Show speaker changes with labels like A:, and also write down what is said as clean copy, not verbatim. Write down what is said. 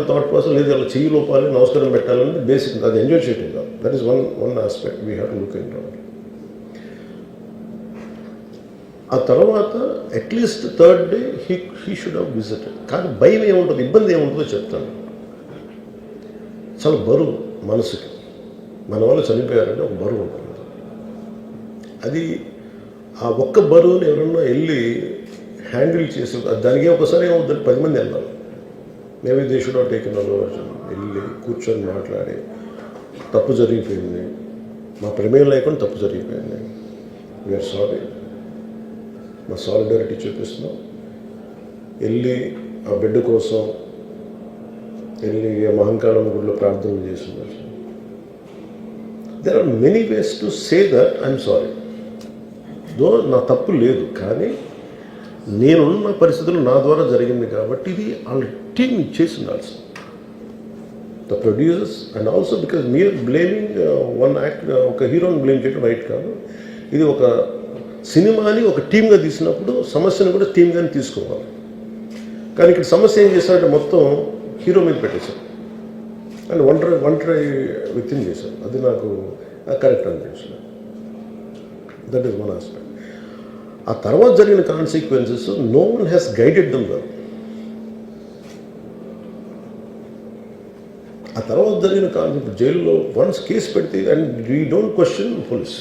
A: Thought process లేదు, అలా చెయ్యి లోపాలి, నమస్కారం పెట్టాలని బేసిక్, అది ఎంజాయ్ చేయటం కాదు. That is one aspect we have to look in. ఆ తర్వాత at least third day he should have visited. కానీ భయం ఏముంటుంది, ఇబ్బంది ఏముంటుందో చెప్తాను. చాలా బరువు మనసుకి, మన వాళ్ళు చనిపోయారంటే ఒక బరువు ఉంటుంది. అది ఆ ఒక్క బరువుని ఎవరన్నా వెళ్ళి హ్యాండిల్ చేసి, దానికి ఒకసారి ఏమవుతుంది, 10 మంది వెళ్ళాలి. Maybe they should have taken aversion. వెళ్ళి కూర్చొని మాట్లాడి, తప్పు జరిగిపోయింది, మా ప్రమేయం లేకుండా తప్పు జరిగిపోయింది, వీఆర్ సారీ, మా సాలిడారిటీ చూపిస్తున్నాం. వెళ్ళి ఆ బిడ్డ కోసం వెళ్ళి మహంకాళం గుడిలో ప్రార్థనలు చేస్తున్నారు. There are many ways to say that I'm sorry. Though నా తప్పు లేదు, కానీ నేనున్న పరిస్థితులు నా ద్వారా జరిగింది కాబట్టి ఇది వాళ్ళ టీం చేసి ఉండాల్సింది, the producers. And also because మీరు బ్లేమింగ్ వన్ యాక్ట్, ఒక హీరోని బ్లేమ్ చేయడం రైట్ కాదు. ఇది ఒక సినిమాని ఒక టీమ్గా తీసినప్పుడు సమస్యను కూడా టీమ్గానే తీసుకోవాలి. కానీ ఇక్కడ సమస్య ఏం చేశారంటే మొత్తం హీరో మీద పెట్టేశారు అండ్ ఒంటరి వ్యక్తిని చేశారు. అది నాకు కరెక్ట్ అనిపించలేదు. That is one aspect. ఆ తర్వాత జరిగిన consequences no one has guided them well. ఆ తర్వాత జరిగిన జైల్లో వన్స్ కేసు పెడితే, and we don't question police.